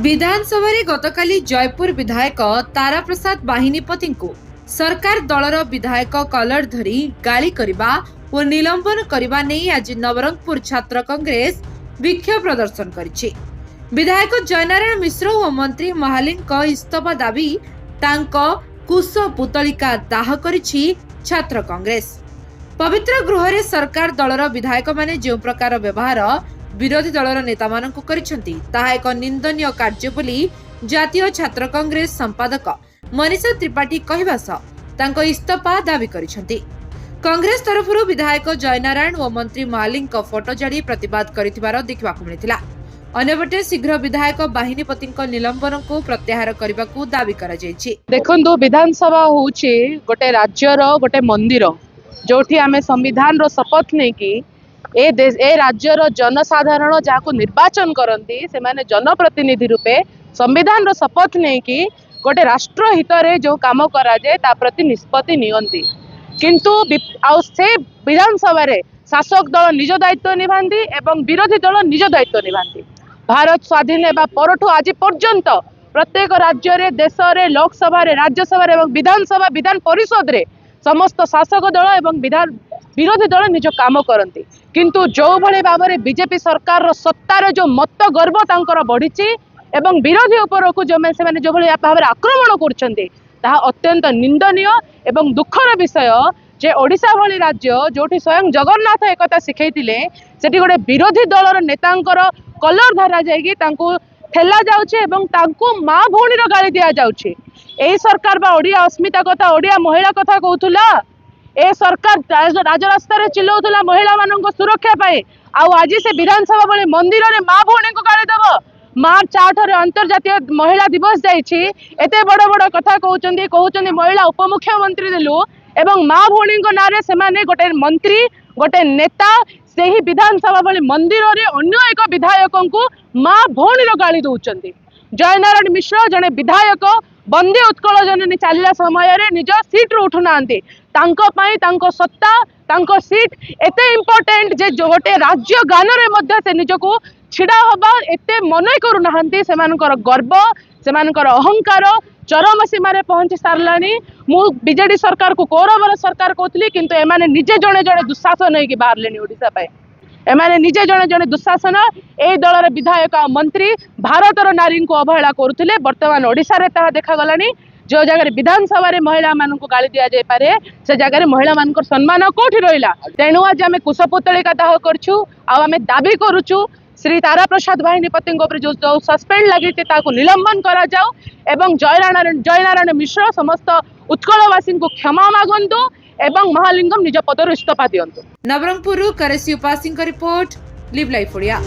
विधानसभा गतकाली जयपुर विधायक तारा प्रसाद बाहिनीपति को सरकार दलर विधायक कलर धरी गाली करने और निलंबन करने नहीं आज नवरंगपुर छात्र कांग्रेस विक्षोभ प्रदर्शन करिछि। विधायक जयनारायण मिश्र और मंत्री महालिंग इस्तीफा दाबी तांको कुश पुतलिका दाह करिछि छात्र कांग्रेस। पवित्र गृह रे सरकार दलर विधायक माने जो प्रकार व्यवहार विरोधी दलर नेता मानक करिसेंती ताहा एक निंदनीय कार्य बोली जातीय छात्र कांग्रेस संपादक मनीषा त्रिपाठी कहवा सह तांको इस्तीफा दाबी करिसेंती। कांग्रेस तरफरु विधायक जयनारायण और मंत्री महालिंग फोटो जारी प्रतिवाद करिथिबार देखिबाकु मिलिथिला। अन्यपटे शीघ्र विधायक बाहिनीपति निलंबन को प्रत्याहार करने को दाबी करा जायछि। देखंतु विधानसभा होउछि गोटे राज्यर गोटे मंदिर जोठी आमे संविधान रो शपथ नै कि ए राज्यर जनसाधारण जहाँ निर्वाचन करती से माने जनप्रतिनिधि रूपे संविधान रो शपथ नहीं कि गोटे राष्ट्र हित रे जो काम करा जाए ता प्रति निष्पत्ति नियंती किंतु से विधानसभा रे शासक दल निज दायित्व निभांती एवं विरोधी दल निज दायित्व निभांती। भारत स्वाधीन हेबा परठू आज पर्यंत प्रत्येक राज्य रे देश रे लोकसभा रे राज्यसभा रे एवं विधानसभा विधान परिषद रे समस्त शासक दल एवं विरोधी दल निज काम करती किंतु जो भले भाव में बीजेपी सरकार सत्तार जो मत गर्व तांकर बढ़ी एवं विरोधी उपरकू जो मैंने जो भाई भाव में आक्रमण कर अत्यंत निंदनीय एवं दुखर विषय जे ओडिशा भली राज्य जोठी स्वयं जगन्नाथ एकता शिखैतिले सेठी गोटे विरोधी दलर नेतांकर कलर धरा जायकी तांको ठेला जाउछे एवं तांको माँ भौणी गाली दिया जाउछे। एही सरकार बा ओडिया अस्मिता कथा ओडिया महिला कथा कहूथुला ए सरकार राजरास्ता रे चिल्लाउथुला महिला मानक सुरक्षा पाए आज से विधानसभा भली मंदिर रे माँ भौणी को गाली देव। मार्च 8 रे अंतर्जातीय महिला दिवस जाइछि एते बड़ बड़ कथा कहउचंदी महिला उपमुख्यमंत्री देलु एवं माँ भौणी को नारे सेमाने गोटे मंत्री गोटे नेता से ही विधानसभा भली मंदिर रे अन्य एक विधायक को माँ भौणी गाली दउचंदी। जयनारायण मिश्र जने विधायक बंदे उत्कल जननी चलला समय रे निज सीट रो उठु नांती तांको पई तांको सत्ता तांको सीट एते इम्पोर्टेंट जे गोटे राज्य गान रे मध्य से निजको छिड़ा हबा एते मने करू नाहंती। सेमानकर गर्व सेमानकर अहंकार चरम सीमा रे पहुंची सारलानी। मु बीजेडी सरकार को कौरवर सरकार कहतली किंतु एमाने निजे जणे जणे दुशासन होई कि बाहरलेनी ओडिसा पाए एमाने निजे जणे जणे दुशासन ए दलर विधायक मंत्री भारतर नारी को अवहेला करुथिले। वर्तमान ओडिसा रे ताहा देखा गलानी जो जगह विधानसभा रे महिला मान को गाली दिया जाय पारे से जगह महिला मान सम्मान कोठी रहिला। तेणु आज आमे कुशपुतलिका दाह करछु आ आमे दाबी करूछु श्री तारा प्रसाद बाहिनीपति जो सस्पेंड लगी निलंबन करा जाओ एवं जयनारायण मिश्र समस्त उत्कलवासी को क्षमा मागंतु एवं महालिंगम निज पदर इस्तीफा दियंतु। नवरंगपुर करेसी उपासिंग रिपोर्ट लिव लाइफ ओडिया।